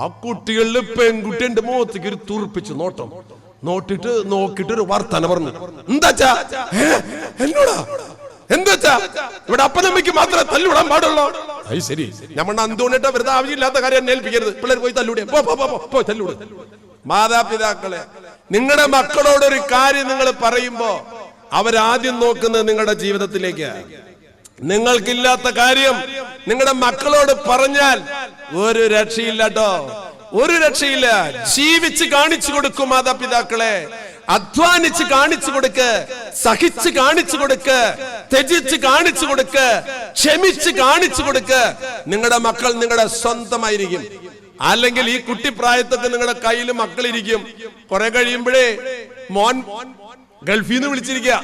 ആ കുട്ടികളിൽ പെൺകുട്ടി എന്റെ മുഖത്തേക്ക് ഒരു തുറപ്പിച്ച് നോക്കിട്ട് ഒരു വർത്തമാനം പറഞ്ഞു. എന്താച്ചാ എന്നോടാ എന്താച്ചാ ഇവിടെ അപ്പനമ്മയ്ക്ക് മാത്രമേ തല്ലുവിടാൻ പാടുള്ളൂ. അത് ശരി, നമ്മൾ അന്തോണിട്ട വെറുതെ ആവശ്യമില്ലാത്ത കാര്യം ഏൽപ്പിക്കരുത്. പിള്ളേർ പോയി തല്ലൂടെ, പോയി തല്ലൂടെ. മാതാപിതാക്കളെ, നിങ്ങളുടെ മക്കളോടൊരു കാര്യം നിങ്ങൾ പറയുമ്പോ അവരാദ്യം നോക്കുന്നത് നിങ്ങളുടെ ജീവിതത്തിലേക്ക്. നിങ്ങൾക്കില്ലാത്ത കാര്യം നിങ്ങളുടെ മക്കളോട് പറഞ്ഞാൽ ഒരു രക്ഷയില്ല കേട്ടോ, ഒരു രക്ഷയില്ല. ജീവിച്ച് കാണിച്ചു കൊടുക്കും മാതാപിതാക്കളെ. അധ്വാനിച്ച് കാണിച്ചു കൊടുക്ക്, സഹിച്ച് കാണിച്ചു കൊടുക്ക്, ത്യജിച്ച് കാണിച്ചു കൊടുക്ക്, ക്ഷമിച്ച് കാണിച്ചു കൊടുക്ക്. നിങ്ങളുടെ മക്കൾ നിങ്ങളുടെ സ്വന്തമായിരിക്കും. അല്ലെങ്കിൽ ഈ കുട്ടിപ്രായത്തൊക്കെ നിങ്ങളുടെ കയ്യിൽ മക്കളിരിക്കും. കുറെ കഴിയുമ്പോഴേ മോൻ ഗൾഫിൽ നിന്ന് വിളിച്ചിരിക്കുക,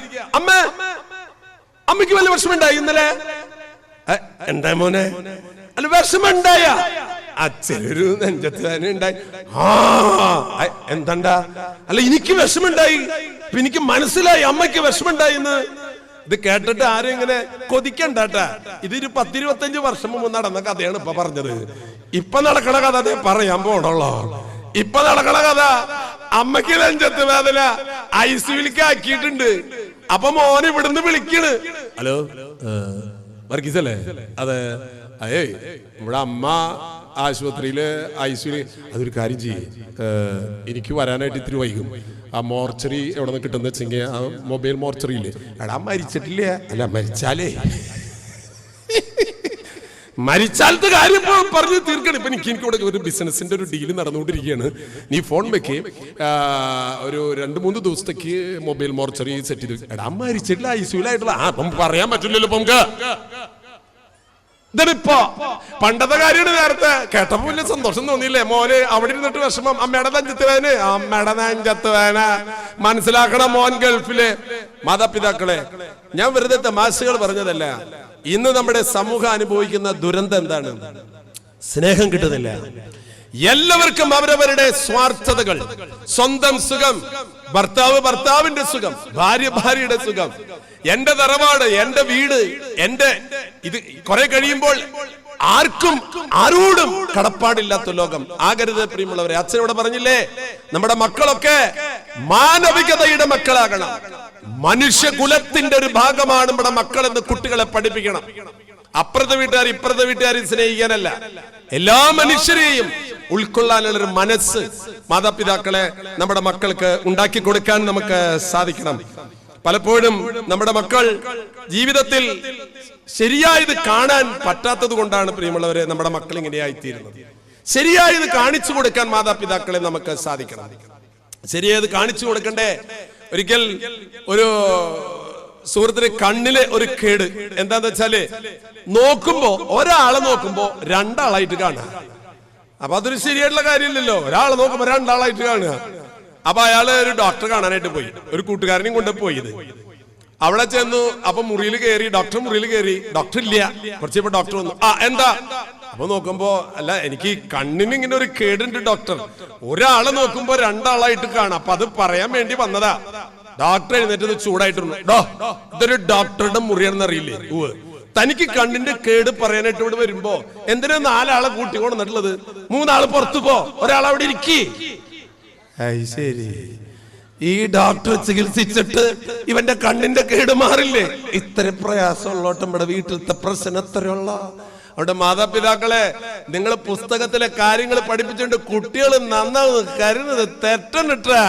അമ്മയ്ക്ക് വല്ല വിഷമുണ്ടായി ഇന്നലെ? എന്താ മോനെ? അല്ല വിഷമുണ്ടായ? അച്ഛനൊരു നെഞ്ചത്ത് തന്നെ ഉണ്ടായി. എന്താ? അല്ല എനിക്ക് വിഷമുണ്ടായി, എനിക്ക് മനസ്സിലായി അമ്മയ്ക്ക് വിഷമുണ്ടായി എന്ന്. ഇത് കേട്ടിട്ട് ആരും ഇങ്ങനെ കൊതിക്കണ്ടാട്ടാ. ഇതൊരു 10-25 വർഷം മുമ്പ് നടന്ന കഥയാണ് ഇപ്പൊ പറഞ്ഞത്. ഇപ്പൊ നടക്കണ കഥ അതേ പറയാൻ പോണുള്ളോ. ഇപ്പൊ നടക്കണ കഥ അമ്മയ്ക്ക് നെഞ്ചത്ത് വേദന, ഐസിയുലേക്ക് ആക്കിയിട്ടുണ്ട്. അപ്പൊ മോനെ ഇവിടുന്ന് വിളിക്കണ്, ഹലോ വർഗീസല്ലേ? അതെ, അയ്യേ ഇവിടെ അമ്മ ആശുപത്രിയില് ഐസിയുല്. അതൊരു കാര്യം ചെയ്യേ, എനിക്ക് വരാനായിട്ട് ഇത്തിരി വൈകും. ആ മോർച്ചറി എവിടെ നിന്ന് കിട്ടുന്ന വെച്ചെങ്കിൽ ആ മൊബൈൽ മോർച്ചറിയില്ലേ? എടാ മരിച്ചിട്ടില്ല. അല്ല മരിച്ചാലത്തെ കാര്യം പറഞ്ഞു തീർക്കണം. ഇപ്പൊ എനിക്കിവിടെ ഒരു ബിസിനസിന്റെ ഒരു ഡീല് നടന്നുകൊണ്ടിരിക്കുകയാണ്. നീ ഫോൺ വെക്ക്, ഒരു 2-3 ദിവസത്തേക്ക് മൊബൈൽ മോർച്ചറി സെറ്റ് ചെയ്ത്. എടാ മരിച്ചിട്ടില്ല, ഐസിയുലായിട്ടുള്ള. പറയാൻ പറ്റില്ലല്ലോ ഇപ്പൊ നമുക്ക്. ഇതിപ്പോ പണ്ടത്തെ കാര്യമാണ്. നേരത്തെ കേട്ടപ്പോ വലിയ സന്തോഷം തോന്നിയില്ലേ? മോന് അവിടെ ഇരുന്നിട്ട് വിഷമം, അമ്മയുടെ നെഞ്ചത്ത് വേന. മനസ്സിലാക്കണം, മോൻ ഗൾഫില്. മാതാപിതാക്കളെ, ഞാൻ വെറുതെ തമാശകൾ പറഞ്ഞതല്ല. ഇന്ന് നമ്മുടെ സമൂഹം അനുഭവിക്കുന്ന ദുരന്തം എന്താണ്? സ്നേഹം കിട്ടുന്നില്ല. എല്ലാവർക്കും അവരവരുടെ സ്വാർത്ഥതകൾ, സ്വന്തം സുഖം, ഭർത്താവിന്റെ സുഖം, ഭാര്യയുടെ സുഖം, എന്റെ തറവാട്, എന്റെ വീട്, എന്റെ ഇത്. കുറെ കഴിയുമ്പോൾ ആരോടും കടപ്പാടില്ലാത്ത ലോകം ആകരുത് പ്രിയമുള്ളവരെ. അച്ഛനോട് പറഞ്ഞില്ലേ, നമ്മുടെ മക്കളൊക്കെ മാനവികതയുടെ മക്കളാകണം. മനുഷ്യകുലത്തിന്റെ ഒരു ഭാഗമാണ് നമ്മുടെ മക്കൾ എന്ന് കുട്ടികളെ പഠിപ്പിക്കണം. അപ്പുറത്തെ വീട്ടുകാർ ഇപ്പുറത്തെ വീട്ടുകാരും സ്നേഹിക്കാനല്ല, എല്ലാ മനുഷ്യരെയും ഉൾക്കൊള്ളാനുള്ളൊരു മനസ്സ് മാതാപിതാക്കളെ നമ്മുടെ മക്കൾക്ക് ഉണ്ടാക്കി കൊടുക്കാൻ നമുക്ക് സാധിക്കണം. പലപ്പോഴും നമ്മുടെ മക്കൾ ജീവിതത്തിൽ ശരിയായത് കാണാൻ പറ്റാത്തത് കൊണ്ടാണ് പ്രിയമുള്ളവരെ നമ്മുടെ മക്കൾ ഇങ്ങനെയായിത്തീരുന്നത്. ശരിയായത് കാണിച്ചു കൊടുക്കാൻ മാതാപിതാക്കളെ നമുക്ക് സാധിക്കണം. ശരിയായത് കാണിച്ചു കൊടുക്കണ്ടേ? ഒരിക്കൽ ഒരു സുഹൃത്തിന് കണ്ണിലെ ഒരു കേട് എന്താന്ന് വെച്ചാല്, ഒരാളെ നോക്കുമ്പോ 2 ആളായിട്ട് കാണുക. അപ്പൊ അതൊരു ശരിയായിട്ടുള്ള കാര്യമില്ലല്ലോ. ഒരാളെ നോക്കുമ്പോ 2 ആളായിട്ട് കാണുക. അപ്പൊ അയാള് ഒരു ഡോക്ടറെ കാണാനായിട്ട് പോയി, ഒരു കൂട്ടുകാരനെയും കൊണ്ട് പോയത്. അവിടെ ചെന്നു. അപ്പൊ മുറിയിൽ കയറി, ഡോക്ടർ ഇല്ല. കുറച്ച് ഡോക്ടർ വന്നു. എന്താ? അപ്പൊ നോക്കുമ്പോ, അല്ല എനിക്ക് കണ്ണിന് ഇങ്ങനെ ഒരു കേടുണ്ട് ഡോക്ടർ. ഒരാളെ നോക്കുമ്പോ 2 ആളായിട്ട് കാണാം. അപ്പൊ അത് പറയാൻ വേണ്ടി വന്നതാ. ഡോക്ടർ എഴുന്നേറ്റ് ചൂടായിട്ടുണ്ട്, ഇതൊരു ഡോക്ടറുടെ മുറിയാണെന്ന് അറിയില്ലേ? തനിക്ക് കണ്ണിന്റെ കേട് പറയാനായിട്ട് ഇവിടെ വരുമ്പോ എന്തിനാ 4 ആളെ കൂട്ടിക്കൊണ്ടിട്ടുള്ളത്? 3 ആള് പുറത്തു പോ, ഒരാൾ അവിടെ ഇരിക്കി. ശരി, ഈ ഡോക്ടർ ചികിത്സിച്ചിട്ട് ഇവന്റെ കണ്ണിന്റെ കേട് മാറില്ലേ? ഇത്ര പ്രയാസമുള്ളോട്ടും ഇവിടെ വീട്ടിലത്തെ പ്രശ്നം എത്രയുള്ള. അവിടെ മാതാപിതാക്കളെ, നിങ്ങൾ പുസ്തകത്തിലെ കാര്യങ്ങൾ പഠിപ്പിച്ചുകൊണ്ട് കുട്ടികൾ നന്നാവുന്നത് കരുതുന്നത് തെറ്റന്നിട്ടാ.